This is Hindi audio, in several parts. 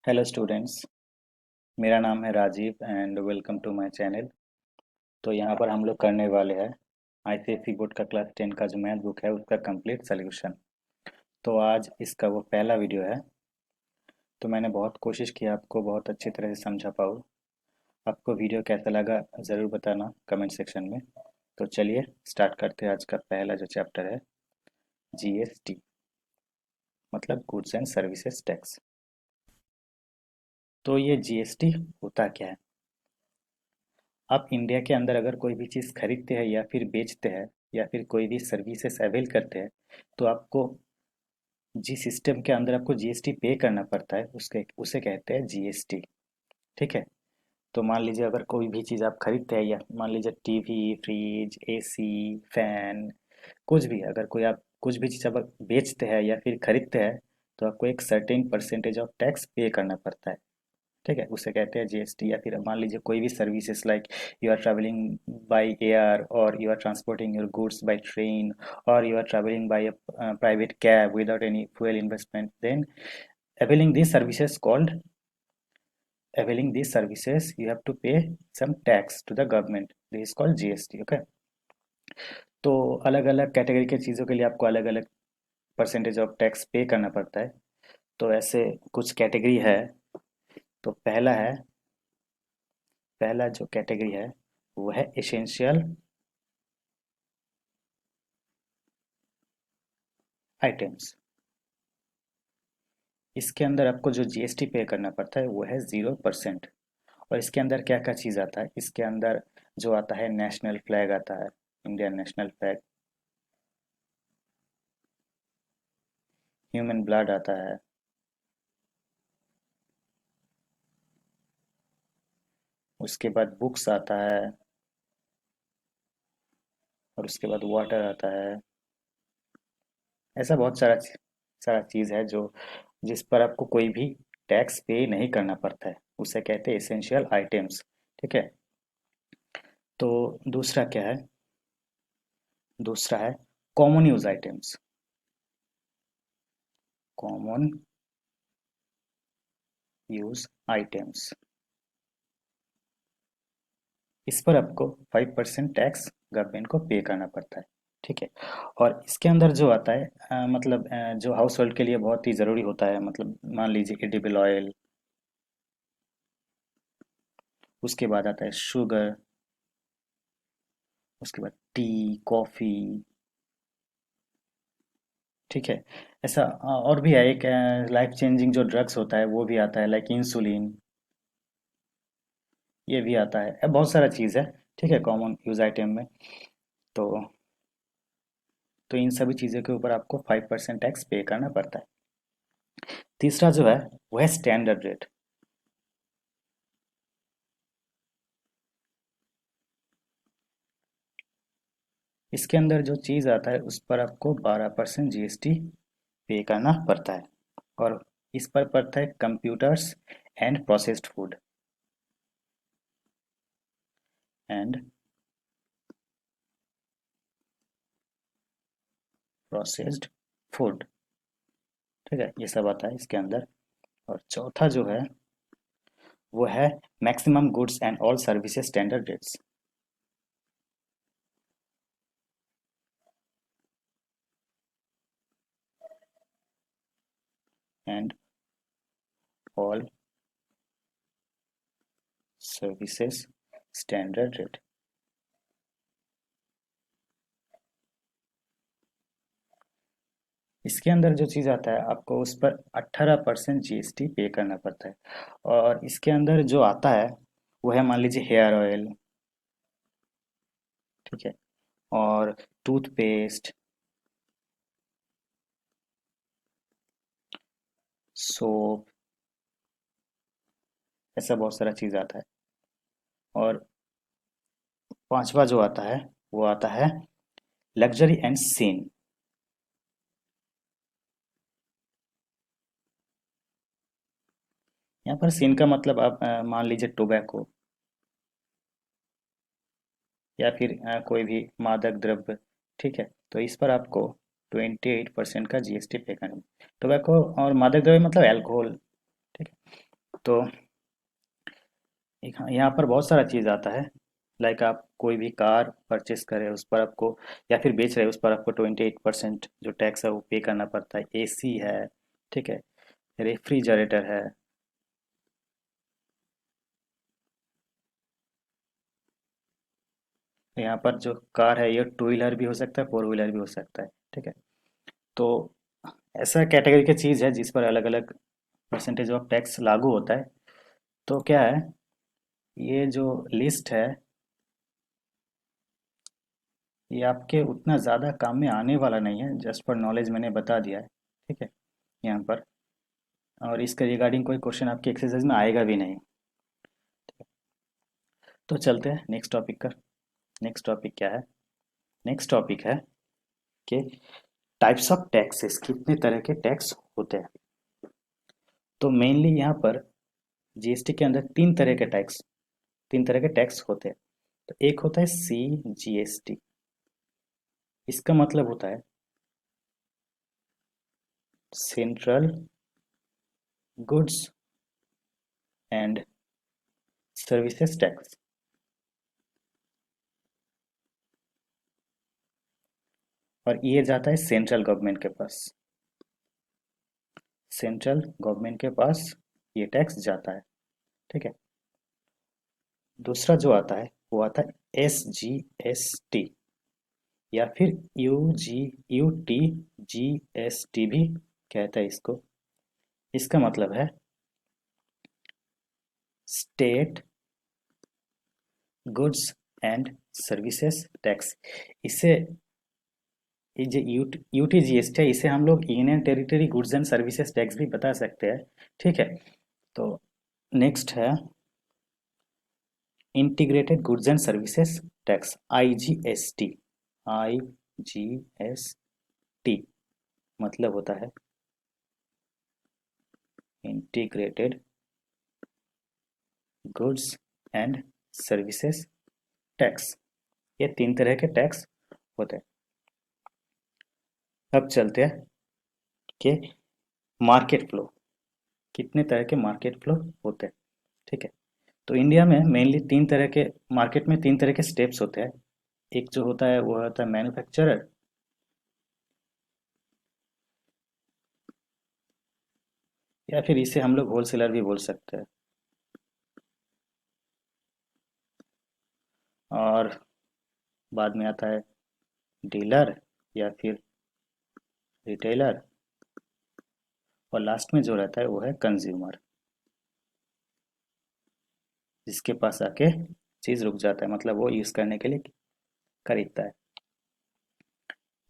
Hello students. मेरा नाम है Rajiv and welcome to my channel. तो यहाँ पर हम लोग करने वाले हैं आईसीएसई बोर्ड का क्लास 10 का जो मैथ बुक है उसका कंप्लीट सॉल्यूशन। तो आज इसका वो पहला वीडियो है। तो मैंने बहुत कोशिश की आपको बहुत अच्छी तरह से समझा पाऊँ। आपको वीडियो कैसा लगा ज़रूर बताना कमेंट सेक्शन में। तो चलिए स्टार्ट करते हैं। आज का पहला जो चैप्टर है जीएसटी, मतलब गुड्स एंड सर्विसेज टैक्स। तो ये जीएसटी होता क्या है? आप इंडिया के अंदर अगर कोई भी चीज़ खरीदते हैं या फिर बेचते हैं या फिर कोई भी सर्विसेज अवेल करते हैं तो आपको जिस सिस्टम के अंदर आपको जीएसटी पे करना पड़ता है उसके उसे कहते हैं जीएसटी। ठीक है। तो मान लीजिए अगर कोई भी चीज़ आप खरीदते हैं या मान लीजिए टीवी, फ्रिज, एसी, फैन, कुछ भी अगर कोई आप कुछ भी चीज़ आप बेचते हैं या फिर खरीदते हैं तो आपको एक सर्टेन परसेंटेज ऑफ टैक्स पे करना पड़ता है। ठीक है, उसे कहते हैं जीएसटी। या फिर मान लीजिए कोई भी services like you are travelling by air और you are transporting your goods by train और you are travelling by private cab without any fuel investment, then availing these services called availing these services you have to pay some tax to the government. This is called GST. Okay. तो अलग अलग कैटेगरी के चीज़ों के लिए आपको अलग अलग परसेंटेज ऑफ टैक्स पे करना पड़ता है। तो ऐसे कुछ कैटेगरी है। तो पहला जो कैटेगरी है वो है एसेंशियल आइटम्स। इसके अंदर आपको जो जीएसटी पे करना पड़ता है वो है 0%। और इसके अंदर क्या क्या चीज़ आता है? इसके अंदर जो आता है नेशनल फ्लैग आता है, Indian national flag, human blood आता है, उसके बाद बुक्स आता है, और उसके बाद वाटर आता है। ऐसा बहुत सारा चीज़ है जो जिस पर आपको कोई भी टैक्स पे नहीं करना पड़ता है, उसे कहते हैं एसेंशियल आइटम्स। ठीक है। तो दूसरा क्या है? दूसरा है common use items. Common use items, इस पर आपको 5% टैक्स गवर्नमेंट को पे करना पड़ता है। ठीक है। और इसके अंदर जो आता है मतलब जो हाउस होल्ड के लिए बहुत ही ज़रूरी होता है, मतलब मान लीजिए एडिबल ऑयल, उसके बाद आता है शुगर, उसके बाद टी, कॉफ़ी। ठीक है। ऐसा और भी है एक लाइफ चेंजिंग जो ड्रग्स होता है वो भी आता है, लाइक इंसुलिन, ये भी आता है। बहुत सारा चीज़ है। ठीक है, कॉमन यूज आइटम में। तो इन सभी चीज़ों के ऊपर आपको 5% टैक्स पे करना पड़ता है। तीसरा जो है वो है स्टैंडर्ड रेट। इसके अंदर जो चीज़ आता है उस पर आपको 12% जीएसटी पे करना पड़ता है। और इस पर पड़ता है computers and processed food and processed food. ठीक है, ये सब आता है इसके अंदर। और चौथा जो है वो है maximum goods and all services standard rates and all services standard rate. इसके अंदर जो चीज़ आता है आपको उस पर 18% जीएसटी पे करना पड़ता है। और इसके अंदर जो आता है वो है मान लीजिए हेयर ऑयल। ठीक है। और टूथपेस्ट, सोप, ऐसा बहुत सारा चीज़ आता है। और पांचवा जो आता है वो आता है लग्जरी एंड सीन। यहाँ पर सीन का मतलब आप मान लीजिए टोबैको या फिर कोई भी मादक द्रव्य। ठीक है, तो इस पर आपको 28% का जीएसटी पे करना है। टोबैको और मादक द्रव्य मतलब अल्कोहल। ठीक है। तो यहाँ पर बहुत सारा चीज़ आता है। लाइक आप कोई भी कार परचेस करें उस पर आपको, या फिर बेच रहे हैं उस पर आपको 28% जो टैक्स है वो पे करना पड़ता है। एसी है, ठीक है, रेफ्रिजरेटर है। यहाँ पर जो कार है ये टू व्हीलर भी हो सकता है, फोर व्हीलर भी हो सकता है, ठीक है। तो ऐसा कैटेगरी की चीज़ है जिस पर अलग अलग परसेंटेज ऑफ टैक्स लागू होता है। तो क्या है, ये जो लिस्ट है ये आपके उतना ज़्यादा काम में आने वाला नहीं है, जस्ट फॉर नॉलेज मैंने बता दिया है, ठीक है, यहाँ पर। और इसके रिगार्डिंग कोई क्वेश्चन आपके एक्सरसाइज में आएगा भी नहीं। तो चलते हैं नेक्स्ट टॉपिक का। नेक्स्ट टॉपिक क्या है? नेक्स्ट टॉपिक है कि टाइप्स ऑफ टैक्सेस, कितने तरह के टैक्स होते हैं। तो मेनली यहाँ पर जीएसटी के अंदर तीन तरह के टैक्स होते हैं। तो एक होता है सी जीएसटी। इसका मतलब होता है central goods and services tax. और ये जाता है सेंट्रल गवर्नमेंट के पास। सेंट्रल गवर्नमेंट के पास ये टैक्स जाता है, ठीक है। दूसरा जो आता है वो आता है एस जी एस टी, या फिर U T G S T भी कहता है इसको। इसका मतलब है state goods and services tax. इसे ये जो यूटी जीएसटी है इसे हम लोग union territory goods and services tax भी बता सकते हैं, ठीक है। तो नेक्स्ट है integrated goods and services tax, IGST. IGST मतलब होता है integrated goods and services tax. ये तीन तरह के टैक्स होते हैं। अब चलते हैं कि मार्केट फ्लो, कितने तरह के मार्केट फ्लो होते हैं, ठीक है। तो इंडिया में मेनली तीन तरह के मार्केट में तीन तरह के स्टेप्स होते हैं। एक जो होता है वो होता है मैन्युफैक्चरर, या फिर इसे हम लोग होलसेलर भी बोल सकते हैं। और बाद में आता है डीलर या फिर रिटेलर। और लास्ट में जो रहता है वो है कंज्यूमर, जिसके पास आके चीज़ रुक जाता है, मतलब वो यूज़ करने के लिए खरीदता है।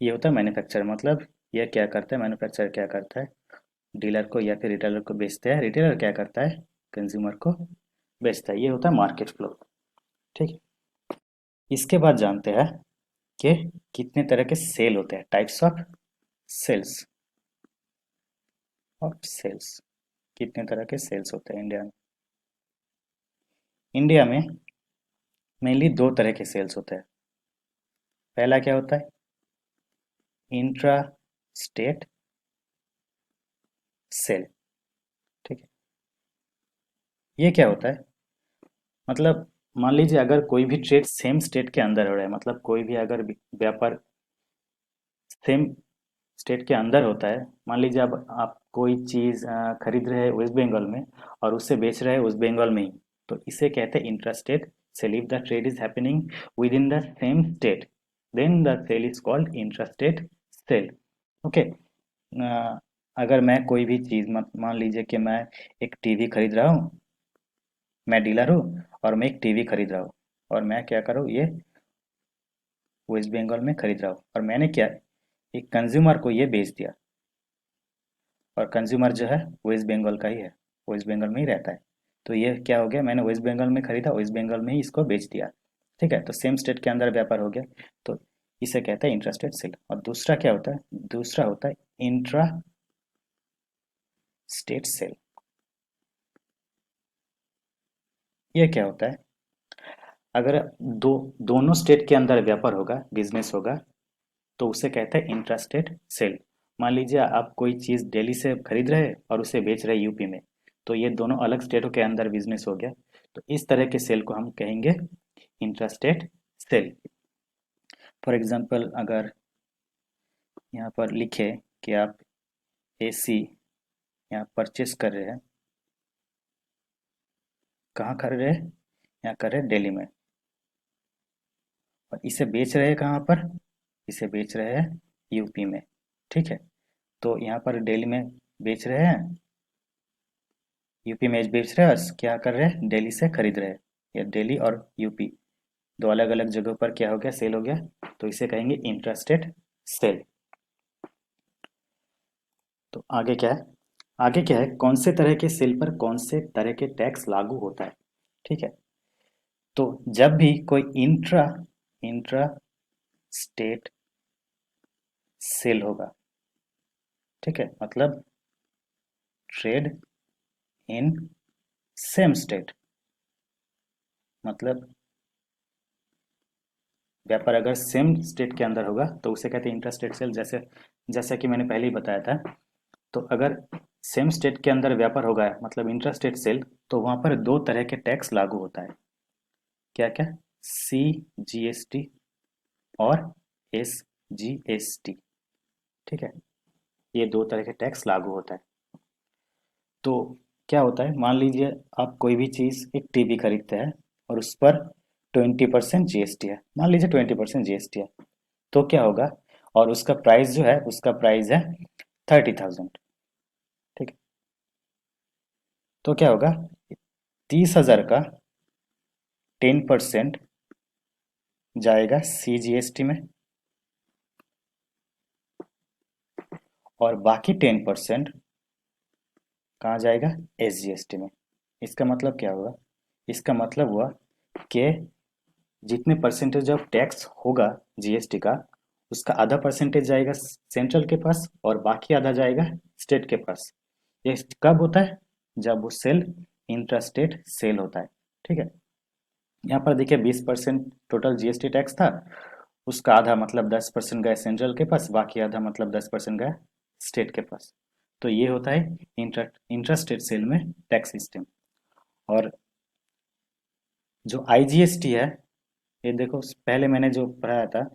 ये होता है मैन्युफैक्चरर। मतलब यह क्या करता है, मैन्युफैक्चरर क्या करता है, डीलर को या फिर रिटेलर को बेचता है। रिटेलर क्या करता है, कंज्यूमर को बेचता है। ये होता है मार्केट फ्लो, ठीक है। इसके बाद जानते हैं कि कितने तरह के सेल होते हैं, types of sales. Of sales, कितने तरह के सेल्स होते हैं इंडिया में। इंडिया में मेनली दो तरह के सेल्स होते हैं। पहला क्या होता है, इंट्रा स्टेट सेल, ठीक है। ये क्या होता है, मतलब मान लीजिए अगर कोई भी ट्रेड सेम स्टेट के अंदर हो रहा है, मतलब कोई भी अगर व्यापार सेम स्टेट के अंदर होता है। मान लीजिए अब आप कोई चीज़ खरीद रहे हैं वेस्ट बंगाल में और उससे बेच रहे हैं वेस्ट बंगाल में ही, तो इसे कहते हैं intra state sale. If the trade is happening within the same state then the sale is called intra state sale, okay. अगर मैं कोई भी चीज़, मान लीजिए कि मैं एक टीवी खरीद रहा हूँ, मैं डीलर हूँ और मैं एक टीवी खरीद रहा हूँ, और मैं क्या करूँ, ये वेस्ट बंगाल में खरीद रहा हूँ, और मैंने क्या, एक कंज्यूमर को ये बेच दिया। और कंज्यूमर जो है वेस्ट बंगाल का ही है, वेस्ट बंगाल में ही रहता है। तो ये क्या हो गया, मैंने वेस्ट बंगाल में खरीदा, वेस्ट बंगाल में ही इसको बेच दिया, ठीक है। तो सेम स्टेट के अंदर व्यापार हो गया, तो इसे कहते हैं इंट्रा स्टेट सेल। और दूसरा क्या होता है, दूसरा होता है इंट्रा स्टेट सेल। ये क्या होता है, अगर दोनों स्टेट के अंदर व्यापार होगा, बिजनेस होगा, तो उसे कहते हैं इंट्रा स्टेट सेल। मान लीजिए आप कोई चीज़ दिल्ली से खरीद रहे हैं और उसे बेच रहे हैं यूपी में, तो ये दोनों अलग स्टेटों के अंदर बिजनेस हो गया। तो इस तरह के सेल को हम कहेंगे इंट्रास्टेट सेल। फॉर एग्जांपल अगर यहाँ पर लिखे कि आप एसी यहाँ परचेस कर रहे हैं, कहाँ कर रहे हैं, यहाँ कर रहे हैं दिल्ली में, और इसे बेच रहे हैं कहाँ पर, इसे बेच रहे हैं यूपी में। ठीक है, तो यहाँ पर दिल्ली में बेच रहे हैं, यूपी में बेच रहे हैं, और क्या कर रहे हैं, दिल्ली से खरीद रहे हैं। या दिल्ली और यूपी दो अलग अलग जगहों पर क्या हो गया, सेल हो गया, तो इसे कहेंगे इंट्रास्टेट सेल। तो आगे क्या है, आगे क्या है, कौन से तरह के सेल पर कौन से तरह के टैक्स लागू होता है। ठीक है, तो जब भी कोई इंट्रा इंट्रा स्टेट सेल होगा, ठीक है, मतलब ट्रेड इन सेम स्टेट, मतलब व्यापार अगर सेम स्टेट के अंदर होगा तो उसे कहते हैं इंट्रास्टेट सेल। जैसे जैसा कि मैंने पहले ही बताया था, तो अगर सेम स्टेट के अंदर व्यापार होगा मतलब इंट्रास्टेट सेल, तो वहां पर दो तरह के टैक्स लागू होता है। क्या क्या, सी जीएसटी और एस जीएसटी। ठीक है, ये दो तरह के टैक्स लागू होता है। तो क्या होता है, मान लीजिए आप कोई भी चीज़, एक टीवी खरीदते हैं और उस पर 20% जीएसटी है, मान लीजिए 20% जीएसटी है, तो क्या होगा, और उसका प्राइस जो है, उसका प्राइस है 30,000। ठीक है, तो क्या होगा, 30,000 का 10% जाएगा सीजीएसटी में, और बाकी 10% कहाँ जाएगा, एसजीएसटी में। इसका मतलब क्या हुआ, इसका मतलब हुआ कि जितने परसेंटेज ऑफ टैक्स होगा जीएसटी का, उसका आधा परसेंटेज जाएगा सेंट्रल के पास और बाकी आधा जाएगा स्टेट के पास। ये कब होता है, जब वो सेल इंट्रास्टेट सेल होता है। ठीक है, यहाँ पर देखिए 20% टोटल जीएसटी टैक्स था, उसका आधा मतलब 10% गया सेंट्रल के पास, बाकी आधा मतलब 10% गया स्टेट के पास। तो ये होता है इंट्रास्टेट सेल में टैक्स सिस्टम। और जो आईजीएसटी है, ये देखो पहले मैंने जो पढ़ाया था,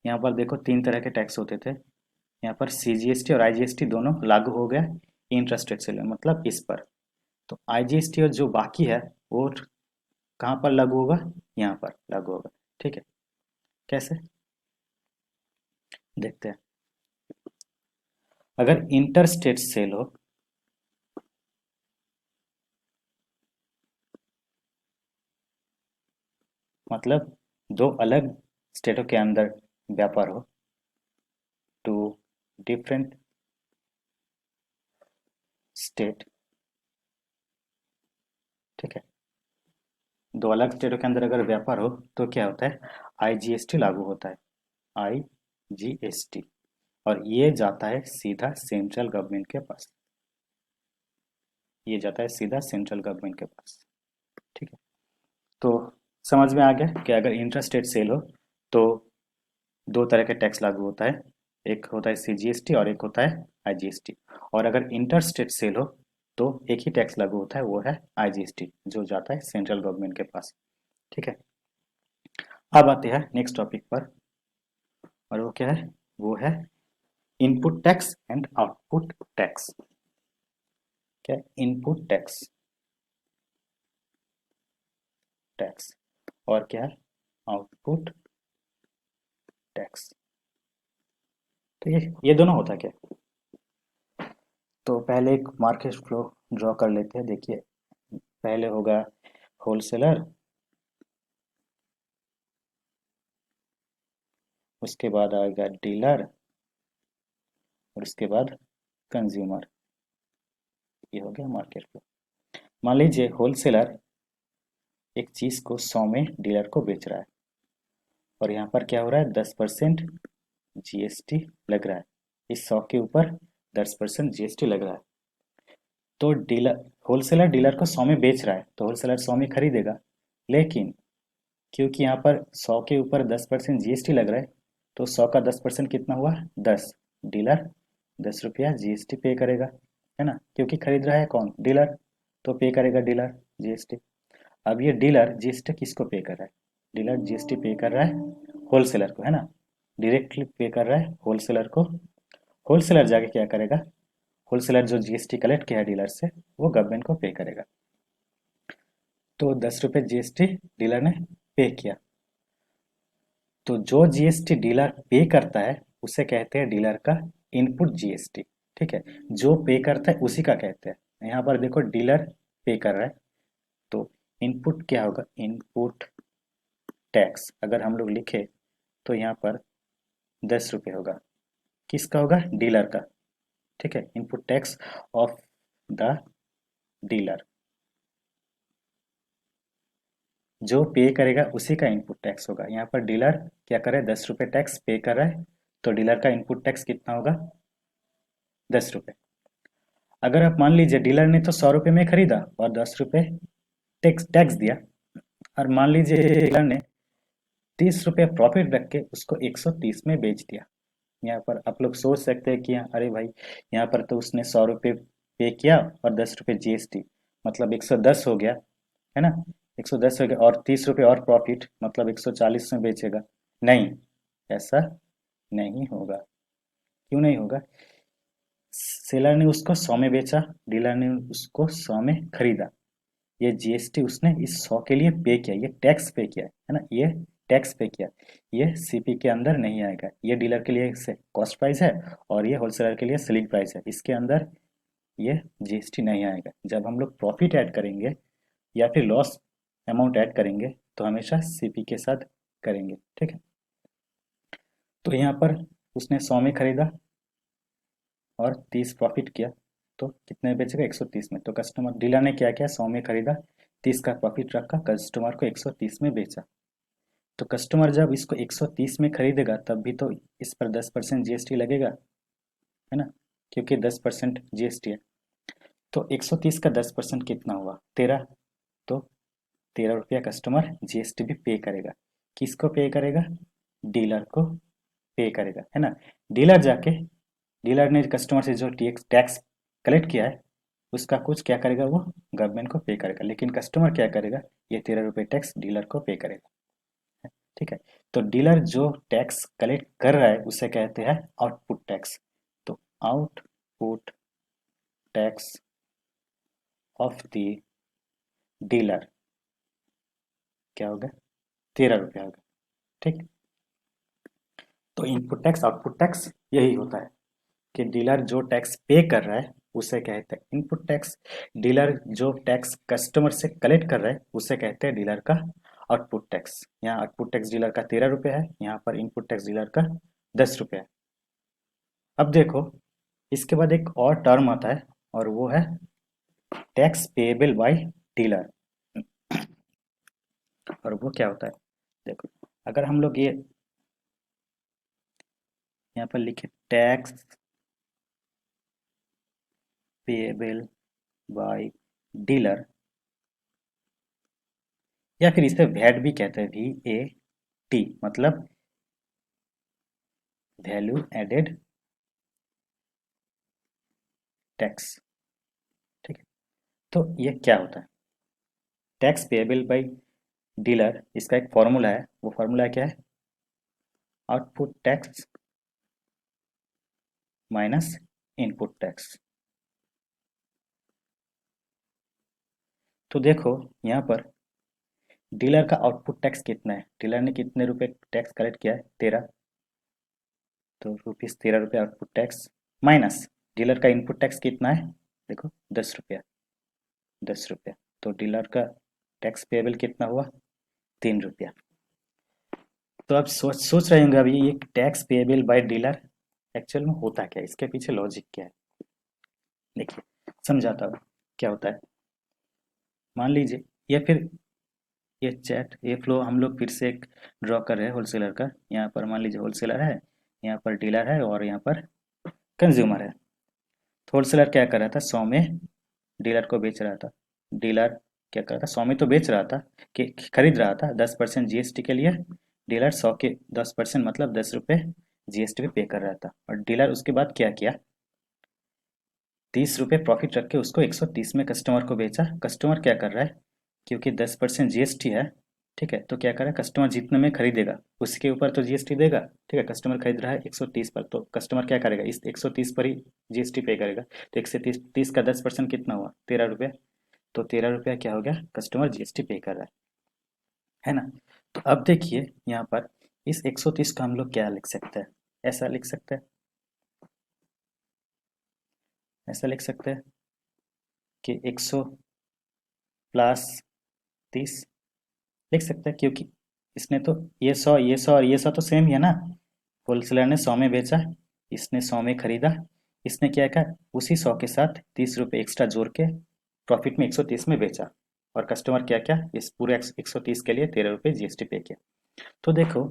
यहाँ पर देखो तीन तरह के टैक्स होते थे, यहाँ पर सीजीएसटी और आईजीएसटी दोनों लागू हो गया इंट्रास्टेट सेल में, मतलब इस पर। तो आईजीएसटी और जो बाकी है वो कहाँ पर लागू होगा, यहाँ पर लागू होगा। ठीक है, कैसे, देखते हैं। अगर इंटर स्टेट सेल हो, मतलब दो अलग स्टेटों के अंदर व्यापार हो, टू डिफरेंट स्टेट। ठीक है, दो अलग स्टेटों के अंदर अगर व्यापार हो तो क्या होता है, आईजीएसटी लागू होता है, आईजीएसटी, और ये जाता है सीधा सेंट्रल गवर्नमेंट के पास, ये जाता है सीधा सेंट्रल गवर्नमेंट के पास। ठीक है, तो समझ में आ गया कि अगर इंटर स्टेट सेल हो तो दो तरह के टैक्स लागू होता है, एक होता है सीजीएसटी और एक होता है आईजीएसटी। और अगर इंटर स्टेट सेल हो तो एक ही टैक्स लागू होता है, वो है आईजीएसटी, जो जाता है सेंट्रल गवर्नमेंट के पास। ठीक है, अब आते हैं नेक्स्ट टॉपिक पर, और वो क्या है, वो है input tax and output tax. क्या, इनपुट टैक्स, टैक्स, और क्या है, आउटपुट टैक्स। तो ये दोनों होता है क्या, तो पहले एक मार्केट फ्लो ड्रॉ कर लेते हैं। देखिए पहले होगा होलसेलर, उसके बाद आएगा डीलर, और उसके बाद कंज्यूमर। ये हो गया मार्केट फ्लो। मान लीजिए होलसेलर एक चीज को 100 में डीलर को बेच रहा है, और यहाँ पर क्या हो रहा है, 10% जीएसटी लग रहा है, इस 100 के ऊपर 10% जीएसटी लग रहा है। तो डीलर, होलसेलर डीलर को 100 में बेच रहा है, तो होलसेलर 100 में खरीदेगा, लेकिन क्योंकि यहाँ पर 100 के ऊपर 10% जीएसटी लग रहा है, तो 100 का 10% कितना हुआ, 10। डीलर 10 रुपया जीएसटी पे करेगा, है ना, क्योंकि खरीद रहा है कौन, डीलर। तो पे करेगा डीलर जीएसटी। अब ये डीलर जीएसटी किसको पे कर रहा है? डीलर जीएसटी पे कर रहा है होलसेलर को, है ना, डायरेक्टली पे कर रहा है होलसेलर को। होलसेलर जाके क्या करेगा? होलसेलर जो जीएसटी कलेक्ट किया है डीलर से, वो गवर्नमेंट को पे करेगा। तो 10 रुपये जीएसटी डीलर ने पे किया। तो जो जीएसटी डीलर पे करता है उसे कहते हैं डीलर का इनपुट जीएसटी। ठीक है, जो पे करता है उसी का कहते हैं। यहाँ पर देखो डीलर पे कर रहा है, तो इनपुट क्या होगा? इनपुट टैक्स अगर हम लोग लिखे तो यहाँ पर 10 रुपये होगा। किसका होगा? डीलर का। ठीक है, input tax of the dealer. जो पे करेगा उसी का इनपुट टैक्स होगा। यहाँ पर डीलर क्या करे? 10 रुपये टैक्स पे कर रहा है, तो डीलर का इनपुट टैक्स कितना होगा? 10 रुपये। अगर आप मान लीजिए डीलर ने तो 100 रुपये में खरीदा और 10 रुपये टैक्स टैक्स दिया, और मान लीजिए डीलर ने 30 रुपये प्रॉफिट रख के उसको 130 में बेच दिया। यहाँ पर आप लोग सोच सकते हैं कि अरे भाई, यहाँ पर तो उसने 100 रुपये पे किया और 10 रुपये जीएसटी, मतलब 110 हो गया, है ना। 110 हो गया और 30 रुपये और प्रॉफिट, मतलब 140 में बेचेगा। नहीं, ऐसा नहीं होगा। क्यों नहीं होगा? सेलर ने उसको 100 में बेचा, डीलर ने उसको 100 में खरीदा। ये जीएसटी उसने इस 100 के लिए पे किया, ये टैक्स पे किया है ना, ये टैक्स पे किया। ये सीपी के अंदर नहीं आएगा। ये डीलर के लिए कॉस्ट प्राइस है और ये होलसेलर के लिए सेलिंग प्राइस है। इसके अंदर ये जीएसटी नहीं आएगा। जब हम लोग प्रॉफिट ऐड करेंगे या फिर लॉस अमाउंट ऐड करेंगे तो हमेशा सीपी के साथ करेंगे। ठीक है, तो यहाँ पर उसने 100 में खरीदा और 30 प्रॉफिट किया, तो कितने में बेचेगा? 130 में। तो कस्टमर डीलर ने क्या किया? 100 में खरीदा, 30 का प्रॉफिट रखा, कस्टमर को 130 में बेचा। तो कस्टमर जब इसको 130 में खरीदेगा तब भी तो इस पर 10% जीएसटी लगेगा, है ना, क्योंकि 10% जीएसटी है। तो 130 का 10% कितना हुआ? 13। तो 13 रुपया कस्टमर जीएसटी भी पे करेगा। किसको पे करेगा? डीलर को पे करेगा, है ना। डीलर जाके डीलर ने कस्टमर से जो टैक्स टैक्स कलेक्ट किया है उसका कुछ क्या करेगा? वो गवर्नमेंट को पे करेगा। लेकिन कस्टमर क्या करेगा? ये 13 रुपये टैक्स डीलर को पे करेगा। ठीक है, तो डीलर जो टैक्स कलेक्ट कर रहा है उसे कहते हैं आउटपुट टैक्स। तो output tax of the dealer क्या होगा? 13 रुपया होगा। ठीक, तो इनपुट टैक्स आउटपुट टैक्स यही होता है कि डीलर जो टैक्स पे कर रहा है उसे कहते हैं इनपुट टैक्स। डीलर जो टैक्स कस्टमर से कलेक्ट कर रहा है उसे कहते हैं डीलर का आउटपुट टैक्स। यहाँ आउटपुट टैक्स डीलर का 13 रुपये है, यहाँ पर इनपुट टैक्स डीलर का 10 रुपये है। अब देखो, इसके बाद एक और टर्म आता है और वो है टैक्स पेएबल बाय डीलर। और वो क्या होता है? देखो, अगर हम लोग ये यहाँ पर लिखे टैक्स पेएबल बाय डीलर, या फिर इसे वैट भी कहते हैं, VAT, मतलब वैल्यू एडेड टैक्स। ठीक है, तो ये क्या होता है? टैक्स पेएबल बाय डीलर, इसका एक फॉर्मूला है। वो फॉर्मूला क्या है? Output tax minus input tax. तो देखो यहाँ पर डीलर का आउटपुट टैक्स कितना है? डीलर ने कितने रुपए टैक्स कलेक्ट किया है? 13। तो रुपीज़ 13 रुपये आउटपुट टैक्स माइनस डीलर का इनपुट टैक्स कितना है? देखो, 10 रुपया। 10 रुपया, तो डीलर का टैक्स पेएबल कितना हुआ? 3 रुपया। तो आप सोच सोच रहे होंगे अभी ये tax payable bye dealer actual में होता क्या है, इसके पीछे लॉजिक क्या है? देखिए, समझाता हूँ क्या होता है। मान लीजिए, या फिर ये चैट ये फ्लो हम लोग फिर से एक ड्रॉ कर रहे हैं होलसेलर का। यहाँ पर मान लीजिए होलसेलर है, यहाँ पर डीलर है और यहाँ पर कंज्यूमर है। तो होलसेलर क्या कर रहा था? 100 में डीलर को बेच रहा था। डीलर क्या कर रहा था? 100 में तो बेच रहा था, कि खरीद रहा था 10% जीएसटी के लिए। डीलर 100 के 10% मतलब 10 रुपये जीएसटी पे कर रहा था। और डीलर उसके बाद क्या किया? 30 रुपये प्रॉफिट रख के उसको 130 में कस्टमर को बेचा। कस्टमर क्या कर रहा है, क्योंकि 10% जीएसटी है, ठीक है, तो क्या कर रहा है, कस्टमर जितने में खरीदेगा उसके ऊपर तो जीएसटी देगा। ठीक है, कस्टमर खरीद रहा है 130 पर, तो कस्टमर क्या करेगा, इस 130 पर ही जीएसटी पे करेगा। तो 130 का 10% कितना हुआ, 13 रुपये। तो 13 रुपया क्या हो गया, कस्टमर जीएसटी पे कर रहा है ना। तो अब देखिए यहाँ पर इस 130 को हम लोग क्या लिख सकते हैं, ऐसा लिख सकते हैं, ऐसा लिख सकते हैं कि 100 प्लस 30 लिख सकते हैं, क्योंकि इसने तो ये 100 ये 100 और ये 100 तो सेम ही है ना। होलसेलर ने 100 में बेचा, इसने 100 में खरीदा, इसने क्या किया, उसी 100 के साथ 30 रुपये एक्स्ट्रा जोड़ के प्रॉफिट में 130 में बेचा। और कस्टमर क्या क्या, इस पूरे 130 के लिए 13 रुपये जीएसटी पे किया। तो देखो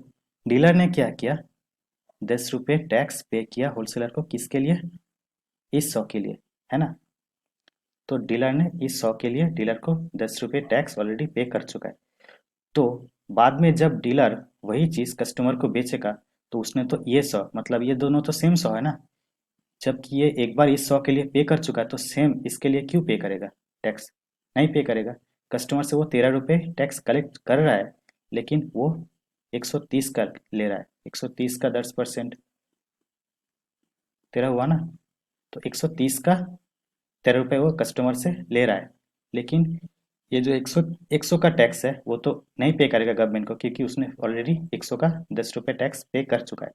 डीलर ने क्या किया, 10 रुपये टैक्स पे किया होलसेलर को, किसके लिए, इस 100 के लिए, है ना। तो डीलर ने इस 100 के लिए डीलर को 10 रुपये टैक्स ऑलरेडी पे कर चुका है। तो बाद में जब डीलर वही चीज कस्टमर को बेचेगा, तो उसने तो ये 100, मतलब ये दोनों तो सेम 100 है ना। जबकि ये एक बार इस 100 के लिए पे कर चुका है, तो सेम इसके लिए क्यों पे करेगा टैक्स, नहीं पे करेगा। कस्टमर से वो 13 रुपये टैक्स कलेक्ट कर रहा है, लेकिन वो 130 का ले रहा है, 130 का 10% 13 हुआ ना। तो 130 का 13 रुपये वो कस्टमर से ले रहा है, लेकिन ये जो 100 का टैक्स है वो तो नहीं पे करेगा गवर्नमेंट को, क्योंकि उसने ऑलरेडी 100 का 10 रुपये टैक्स पे कर चुका है।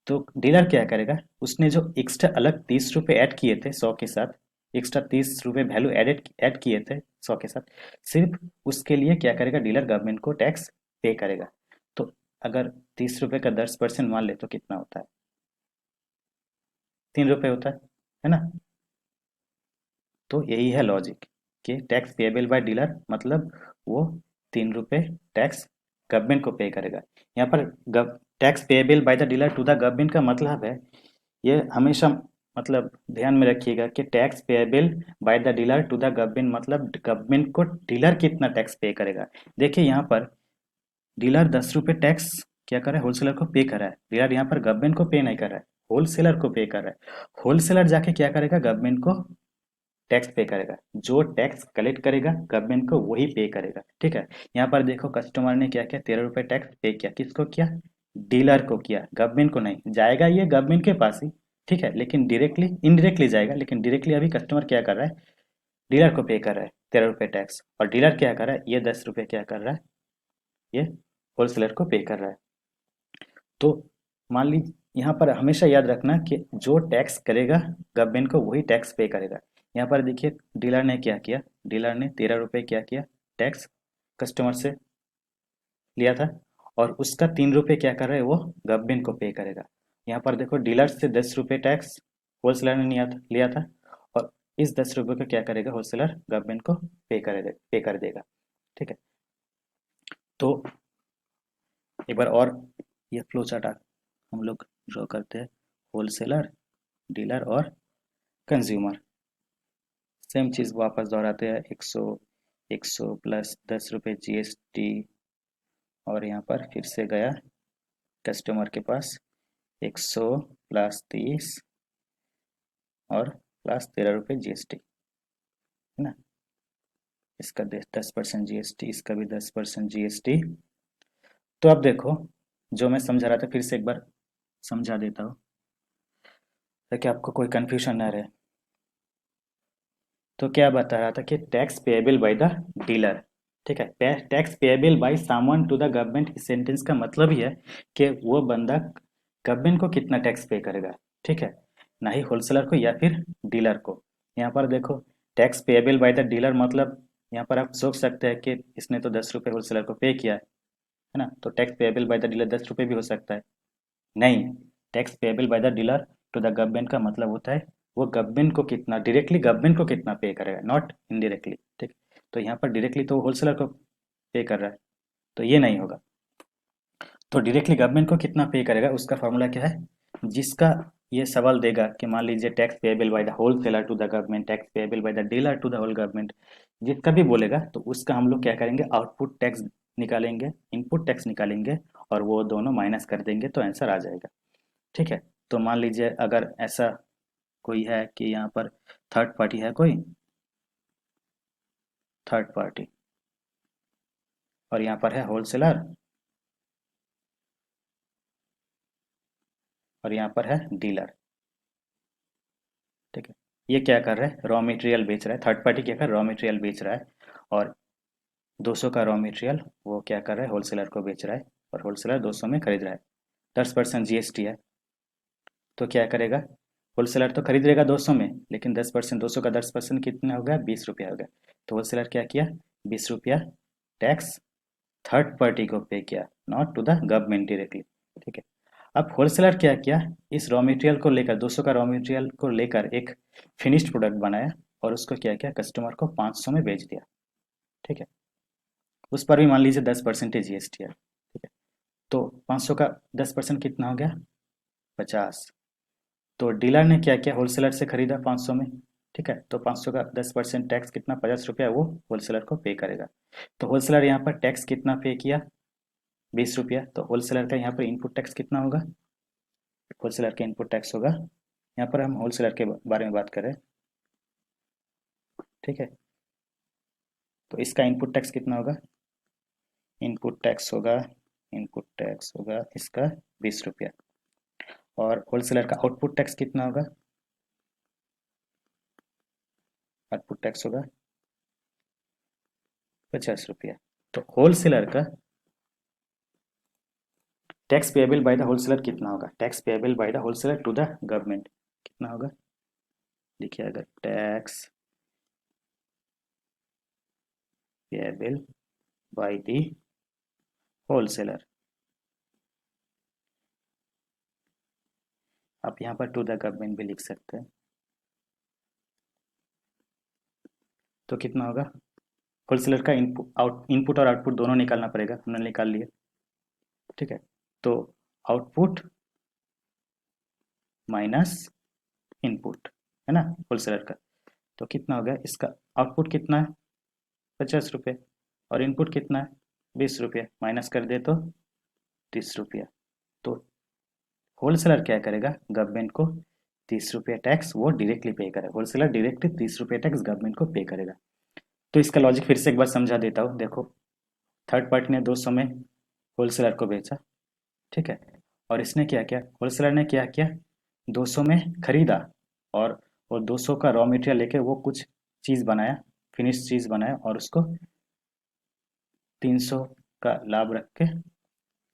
तो डीलर क्या करेगा, उसने जो एक्स्ट्रा अलग 30 रुपये ऐड किए थे 100 के साथ, एक्स्ट्रा 30 रुपये वैल्यू एडेड ऐड किए थे 100 के साथ, सिर्फ उसके लिए क्या करेगा, डीलर गवर्नमेंट को टैक्स पे करेगा। तो अगर 30 रुपये का 10% मान ले तो कितना होता है, 3 रुपये होता है ना। तो यही है लॉजिक कि टैक्स पेएबल बाय डीलर मतलब वो 3 रुपये टैक्स गवर्नमेंट को पे करेगा। यहाँ पर tax payable by the dealer to the government का मतलब है, ये हमेशा मतलब ध्यान में रखिएगा कि tax payable by the dealer to the government मतलब गवर्नमेंट को डीलर कितना टैक्स पे करेगा। देखिए यहाँ पर डीलर 10 रुपये टैक्स क्या कर रहा है, होलसेलर को पे कर रहा है। डीलर यहाँ पर गवर्नमेंट को पे नहीं कर रहा है, होलसेलर को पे कर रहा है। होलसेलर जाके क्या करेगा, गवर्नमेंट को टैक्स पे करेगा, जो टैक्स कलेक्ट करेगा गवर्नमेंट को वही पे करेगा। ठीक है, यहाँ पर देखो कस्टमर ने क्या किया, 13 रुपये टैक्स पे किया, किसको किया, डीलर को किया, गवर्नमेंट को नहीं। जाएगा ये गवर्नमेंट के पास ही, ठीक है, लेकिन डायरेक्टली इनडायरेक्टली जाएगा, लेकिन डायरेक्टली अभी कस्टमर क्या कर रहा है, डीलर को पे कर रहा है 13 रुपये टैक्स। और डीलर क्या कर रहा है, ये 10 रुपये क्या कर रहा है, ये होलसेलर को पे कर रहा है। तो मान लीजिए यहाँ पर हमेशा याद रखना कि जो टैक्स करेगा गवर्नमेंट को वही टैक्स पे करेगा। यहाँ पर देखिए डीलर ने क्या किया, डीलर ने 13 रुपये क्या किया, टैक्स कस्टमर से लिया था, और उसका 3 रुपये क्या कर रहा है, वो गवर्नमेंट को पे करेगा। यहाँ पर देखो डीलर से 10 रुपये टैक्स होलसेलर ने लिया था, और इस 10 रुपये को क्या करेगा, होलसेलर गवर्नमेंट को पे कर देगा। ठीक है, तो एक बार और ये फ्लो चार्ट हम लोग ड्रॉ करते हैं, होलसेलर, डीलर और कंज्यूमर। सेम चीज़ वापस दोहराते हैं, 100 प्लस 10 रुपये जीएसटी, और यहाँ पर फिर से गया कस्टमर के पास 100 प्लस 30 और प्लस 13 रुपये जीएसटी, है ना। इसका 10% जीएसटी, इसका भी 10% जीएसटी। तो अब देखो जो मैं समझा रहा था फिर से एक बार समझा देता हूँ ताकि आपको कोई कंफ्यूजन ना रहे। तो क्या बता रहा था कि tax payable by the dealer, ठीक है, tax payable by someone to the government, इस सेंटेंस का मतलब ही है कि वो बंदा गवर्नमेंट को कितना टैक्स पे करेगा, ठीक है, ना ही होलसेलर को या फिर डीलर को। यहाँ पर देखो tax payable by the dealer मतलब यहाँ पर आप सोच सकते हैं कि इसने तो 10 रुपये होलसेलर को पे किया है ना, तो tax payable by the dealer 10 रुपये भी हो सकता है। नहीं, tax payable by the dealer to the government का मतलब होता है वो गवर्नमेंट को कितना, डायरेक्टली गवर्नमेंट को कितना पे करेगा, नॉट इनडायरेक्टली। ठीक, तो यहाँ पर डायरेक्टली तो होलसेलर को पे कर रहा है, तो ये नहीं होगा। तो डायरेक्टली गवर्नमेंट को कितना पे करेगा उसका फॉर्मूला क्या है, जिसका ये सवाल देगा कि मान लीजिए tax payable by the wholesaler to the government, tax payable by the dealer to the whole government, जिसका भी बोलेगा तो उसका हम लोग क्या करेंगे, आउटपुट टैक्स निकालेंगे, इनपुट टैक्स निकालेंगे, और वो दोनों माइनस कर देंगे तो आंसर आ जाएगा। ठीक है, तो मान लीजिए अगर ऐसा कोई है कि यहाँ पर थर्ड पार्टी है कोई, थर्ड पार्टी, और यहाँ पर है होलसेलर, और यहाँ पर है डीलर। ठीक है, ये क्या कर रहा है, रॉ मटेरियल बेच रहा है, थर्ड पार्टी क्या कर रहा है, रॉ मटेरियल बेच रहा है, और 200 का रॉ मटेरियल वो क्या कर रहा है, होलसेलर को बेच रहा है, और होलसेलर 200 में खरीद रहा है। 10% जीएसटी है, तो क्या करेगा, होलसेलर तो खरीद लेगा 200 में, लेकिन 10%, 200 का 10% कितना हो गया, 20 रुपया हो गया। तो होलसेलर क्या किया, 20 रुपया टैक्स थर्ड पार्टी को पे किया, not to the government directly. ठीक है, अब होलसेलर क्या किया, इस रॉ मटेरियल को लेकर, 200 का रॉ मटेरियल को लेकर एक फिनिश्ड प्रोडक्ट बनाया, और उसको क्या किया, कस्टमर को 500 में बेच दिया। ठीक है, उस पर भी मान लीजिए 10% जीएसटी है। ठीक है, तो 500 का 10% कितना हो गया, 50। तो डीलर ने क्या किया, होलसेलर से खरीदा 500 में। ठीक है, तो 500 का 10% टैक्स कितना, 50 रुपया वो होलसेलर को पे करेगा। तो होलसेलर यहाँ पर टैक्स कितना पे किया, 20 रुपया। तो होलसेलर का यहाँ पर इनपुट टैक्स कितना होगा, होलसेलर का इनपुट टैक्स होगा, यहाँ पर हम होलसेलर के बारे में बात करें। ठीक है, तो इसका इनपुट टैक्स कितना होगा, इनपुट टैक्स होगा, इनपुट टैक्स होगा इसका 20 रुपया। और होलसेलर का आउटपुट टैक्स कितना होगा, आउटपुट टैक्स होगा 50 रुपया। तो होलसेलर का tax payable by the wholesaler कितना होगा, tax payable by the wholesaler to the government कितना होगा, देखिए, अगर tax payable by the wholesaler, आप यहाँ पर टू द गवर्नमेंट भी लिख सकते हैं, तो कितना होगा, होलसेलर का इनपुट और आउटपुट दोनों निकालना पड़ेगा, हमने निकाल लिया। ठीक है, तो आउटपुट माइनस इनपुट, है ना, होलसेलर का, तो कितना हो गया, इसका आउटपुट कितना है, 50 रुपये, और इनपुट कितना है, 20 रुपये, माइनस कर दे तो 30 रुपया। तो होलसेलर क्या करेगा, गवर्नमेंट को 30 रुपया टैक्स वो डायरेक्टली पे करेगा, होलसेलर डायरेक्टली 30 रुपया टैक्स गवर्नमेंट को पे करेगा। तो इसका लॉजिक फिर से एक बार समझा देता हूँ, देखो, थर्ड पार्टी ने 200 में होलसेलर को बेचा। ठीक है, और इसने क्या किया, होलसेलर ने क्या किया, 200 में खरीदा, और वो 200 का रॉ मटेरियल लेके वो कुछ चीज़ बनाया, फिनिश चीज़ बनाया, और उसको 300 का लाभ रख के,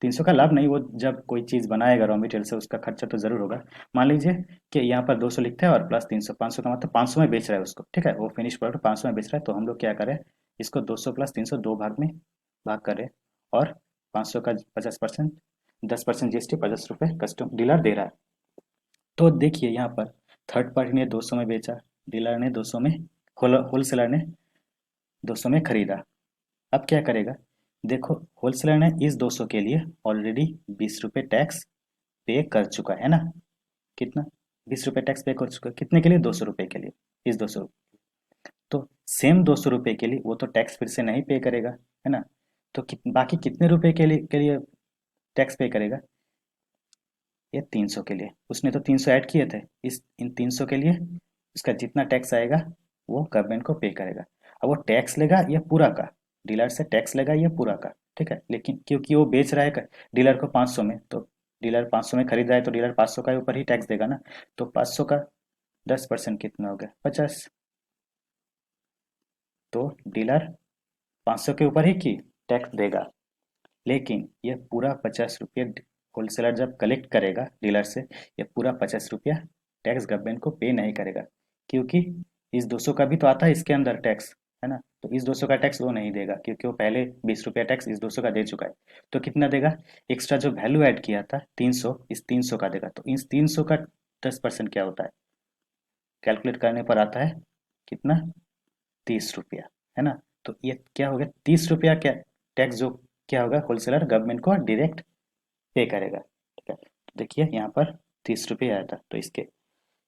300 का लाभ नहीं, वो जब कोई चीज़ बनाएगा रॉ मटेरियल से उसका खर्चा तो ज़रूर होगा। मान लीजिए कि यहाँ पर 200 लिखता है और प्लस 300, 500 का मतलब 500 में बेच रहा है उसको। ठीक है, वो फिनिश प्रोडक्ट 500 में बेच रहा है, तो हम लोग क्या करें, इसको 200 प्लस 300 दो भाग में भाग करें, और 500 का 50%, 10% जीएसटी, 50 रुपये कस्टम डीलर दे रहा है। तो देखिए यहाँ पर थर्ड पार्टी ने 200 में बेचा, डीलर ने 200 में, होलसेलर ने 200 में खरीदा। अब क्या करेगा, देखो, होलसेलर ने इस 200 के लिए ऑलरेडी 20 रुपये टैक्स पे कर चुका है ना, कितना, 20 रुपये टैक्स पे कर चुका है, कितने के लिए, 200 रुपये के लिए, इस 200। तो सेम 200 रुपये के लिए वो तो टैक्स फिर से नहीं पे करेगा, है ना, तो बाकी कितने रुपए के लिए टैक्स पे करेगा, ये 300 के लिए, उसने तो 300 ऐड किए थे, इस इन 300 के लिए उसका जितना टैक्स आएगा वो गवर्नमेंट को पे करेगा। अब वो टैक्स लेगा ये पूरा का, डीलर से टैक्स लेगा ये पूरा का। ठीक है, लेकिन क्योंकि वो बेच रहा है डीलर को 500 में, तो डीलर 500 में खरीद रहा है, तो डीलर 500 का ऊपर ही टैक्स देगा ना। तो 500 का 10% कितना हो गया, 50। तो डीलर 500 के ऊपर ही की टैक्स देगा, लेकिन ये पूरा 50 रुपये होलसेलर जब कलेक्ट करेगा डीलर से, ये पूरा 50 रुपया टैक्स गवर्नमेंट को पे नहीं करेगा, क्योंकि इस 200 का भी तो आता है इसके अंदर टैक्स, है ना, तो इस 200 का टैक्स वो नहीं देगा, क्योंकि वो पहले 20 रुपया टैक्स इस 200 का दे चुका है। तो कितना देगा, एक्स्ट्रा जो वैल्यू ऐड किया था 300, इस 300 का देगा। तो इस 300 का 10% क्या होता है, कैलकुलेट करने पर आता है कितना, 30 रुपया, है ना। तो ये क्या हो गया, 30 रुपया क्या टैक्स जो क्या होगा, होलसेलर गवर्नमेंट को डायरेक्ट पे करेगा। ठीक है, तो देखिए यहाँ पर 30 रुपये आया था, तो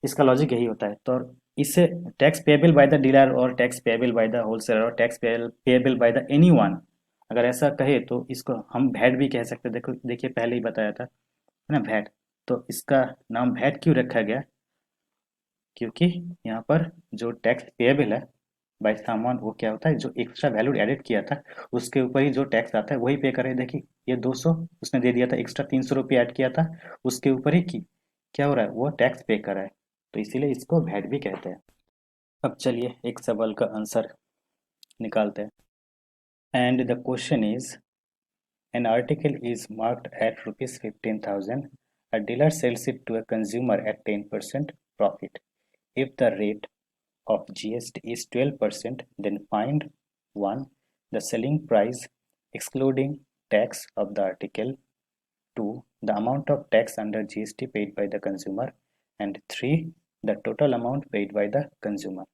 इसका लॉजिक यही होता है। तो और इससे tax payable by the dealer, और tax payable by the wholesaler, और tax payable by the any one, अगर ऐसा कहे तो इसको हम वैट भी कह सकते हैं। देखो, देखिए, पहले ही बताया था, है ना, वैट। तो इसका नाम वैट क्यों रखा गया, क्योंकि यहाँ पर जो टैक्स पेएबल है बाय सामान, वो क्या होता है, जो एक्स्ट्रा वैल्यू एडेड किया था उसके ऊपर ही जो टैक्स आता है वही पे करे। देखिए ये 200 उसने दे दिया था, एक्स्ट्रा 300 रुपये ऐड किया था, उसके ऊपर ही क्या हो रहा है, वो टैक्स पे कर रहा है। तो इसीलिए इसको वैट भी कहते हैं। अब चलिए एक सवाल का आंसर निकालते हैं। And the question is, an article is marked at rupees 15,000. A dealer sells it to a consumer at 10% profit. If the rate of GST is 12%, then find 1. The selling price excluding tax of the article, 2. The amount of tax under GST paid by the consumer, and 3. The total amount paid by the consumer.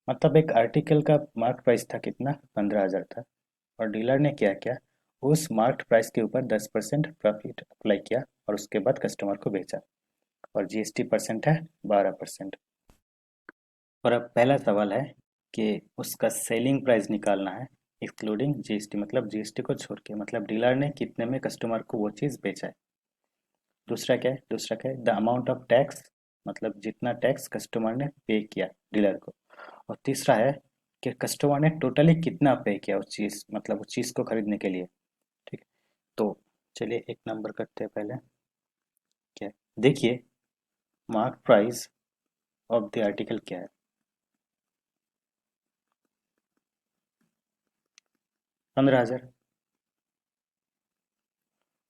मतलब एक आर्टिकल का मार्क प्राइस था कितना, 15,000 था, और डीलर ने क्या किया, उस मार्क प्राइस के ऊपर 10% प्रॉफिट अप्लाई किया और उसके बाद कस्टमर को बेचा, और जीएसटी परसेंट है 12%। और अब पहला सवाल है कि उसका सेलिंग प्राइस निकालना है एक्सक्लूडिंग जीएसटी, मतलब जीएसटी को छोड़ के, मतलब डीलर ने कितने में कस्टमर को वो चीज़ बेचा है। दूसरा क्या है द अमाउंट ऑफ टैक्स, मतलब जितना टैक्स कस्टमर ने पे किया डीलर को। और तीसरा है कि कस्टमर ने टोटली कितना पे किया उस चीज़, मतलब उस चीज़ को खरीदने के लिए। ठीक है, तो चलिए एक नंबर करते हैं पहले। क्या है, देखिए mark price of the article क्या है, 15,000।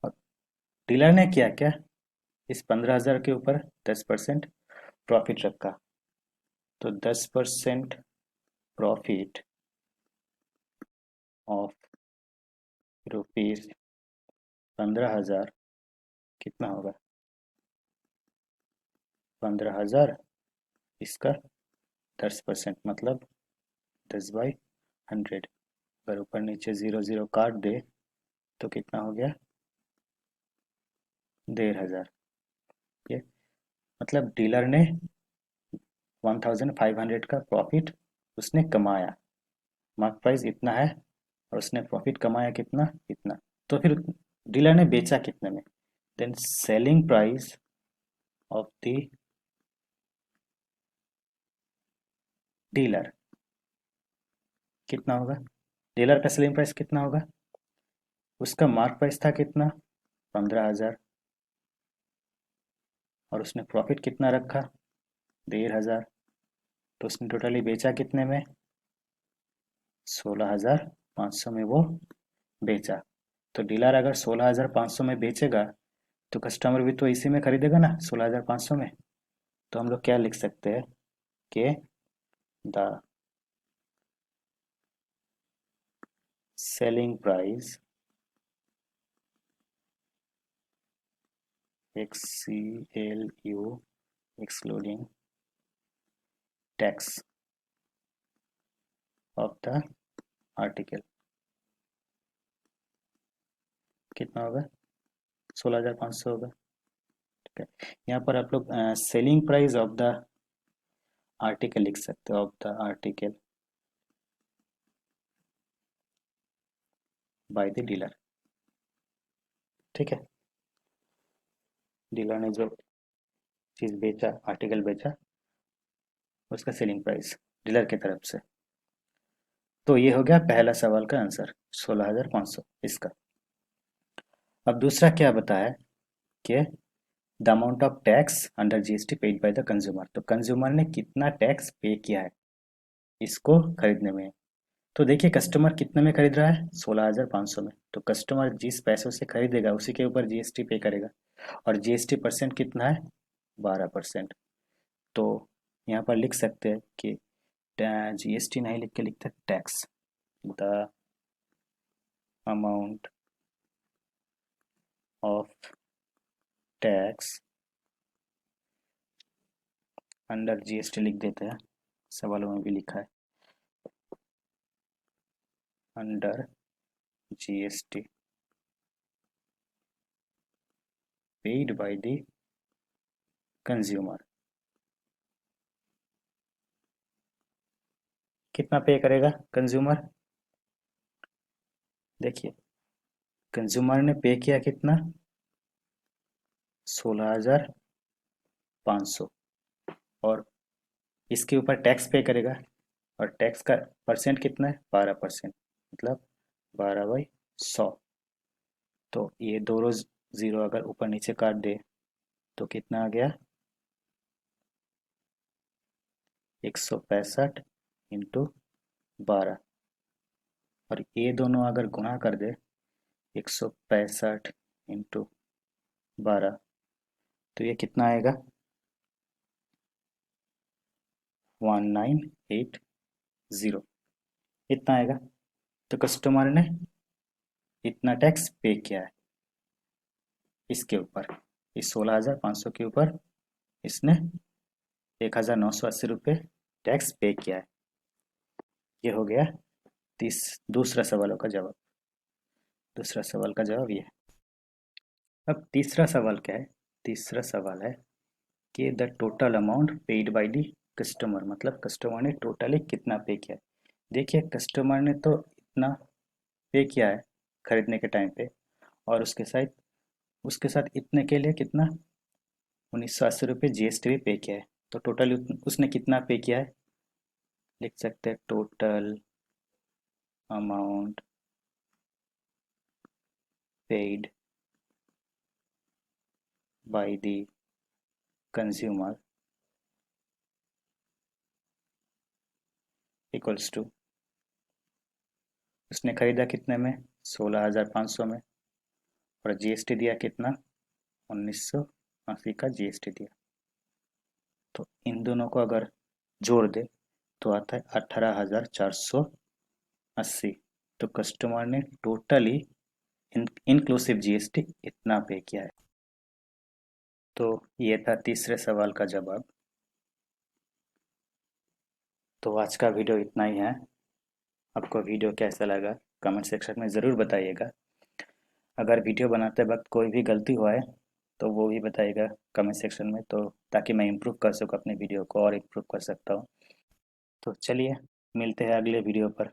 और डीलर ने क्या क्या, इस 15,000 के ऊपर 10% प्रॉफिट रखा, तो 10% प्रॉफिट ऑफ रुपीज 15,000 कितना होगा, 15,000 इसका 10% मतलब 10/100। अगर ऊपर नीचे 0 0 काट दे तो कितना हो गया, 1,500। ये मतलब डीलर ने 1,500 का प्रॉफिट उसने कमाया, मार्क प्राइस इतना है और उसने प्रॉफिट कमाया कितना, इतना। तो फिर डीलर ने बेचा कितने में, then selling price of the dealer कितना होगा, डीलर का सेलिंग प्राइस कितना होगा, उसका मार्क प्राइस था कितना, 15,000, और उसने प्रॉफिट कितना रखा, 1,500। तो उसने टोटली बेचा कितने में, 16,500 में वो बेचा। तो डीलर अगर 16,500 में बेचेगा तो कस्टमर भी तो इसी में खरीदेगा ना, 16,500 में। तो हम लोग क्या लिख सकते हैं कि the selling price XCLU excluding tax of the article कितना होगा, 16,500 होगा। ठीक है, यहाँ पर आप लोग selling price of the article लिख सकते हो, of the article by the dealer. ठीक है, डीलर ने जो चीज़ बेचा, आर्टिकल बेचा, उसका सेलिंग प्राइस डीलर की तरफ से। तो ये हो गया पहला सवाल का आंसर, 16,500 इसका। अब दूसरा क्या बताया कि the amount of tax under GST paid by the consumer, तो कंज्यूमर ने कितना टैक्स पे किया है इसको खरीदने में। तो देखिए कस्टमर कितने में खरीद रहा है, 16,500 में, तो कस्टमर जिस पैसों से खरीदेगा उसी के ऊपर जीएसटी पे करेगा, और जीएसटी परसेंट कितना है, 12%। तो यहाँ पर लिख सकते हैं कि जीएसटी नहीं लिख के लिखते tax, the amount of tax under GST लिख देते हैं, सवालों में भी लिखा है under GST paid by the consumer. कितना पे करेगा कंज्यूमर, देखिए कंज्यूमर ने पे किया कितना, 16,500, और इसके ऊपर टैक्स पे करेगा, और टैक्स का परसेंट कितना है, 12%, मतलब 12/100। तो ये दोनों ज़ीरो अगर ऊपर नीचे काट दे तो कितना आ गया, 165 इंटू 12। और ये दोनों अगर गुणा कर दे, 165 इंटू 12, तो ये कितना आएगा, 1980, इतना आएगा। तो कस्टमर ने इतना टैक्स पे किया है इसके ऊपर, इस 16,500 के ऊपर इसने 1,980 रुपये टैक्स पे किया है। ये हो गया तीस दूसरा सवालों का जवाब। दूसरा सवाल का जवाब ये है। अब तीसरा सवाल क्या है, तीसरा सवाल है कि the total amount paid by the customer, मतलब कस्टमर ने टोटली कितना पे किया है। देखिए कस्टमर ने तो इतना पे किया है खरीदने के टाइम पे, और उसके साथ इतने के लिए कितना, 1,980 रुपये जीएसटी भी पे किया है। तो टोटल उसने कितना पे किया है, लिख सकते हैं total amount paid by the consumer equals to, उसने खरीदा कितने में, 16,500 में, और जीएसटी दिया कितना, 1,980 का जीएसटी दिया। तो इन दोनों को अगर जोड़ दे तो आता है 18,480। तो कस्टमर ने टोटली इंक्लूसिव जीएसटी इतना पे किया है। तो ये था तीसरे सवाल का जवाब। तो आज का वीडियो इतना ही है। आपको वीडियो कैसा लगा कमेंट सेक्शन में ज़रूर बताइएगा। अगर वीडियो बनाते वक्त कोई भी गलती हुआ है तो वो भी बताइएगा कमेंट सेक्शन में, तो ताकि मैं इम्प्रूव कर सकूँ अपने वीडियो को, और इम्प्रूव कर सकता हूँ। तो चलिए मिलते हैं अगले वीडियो पर।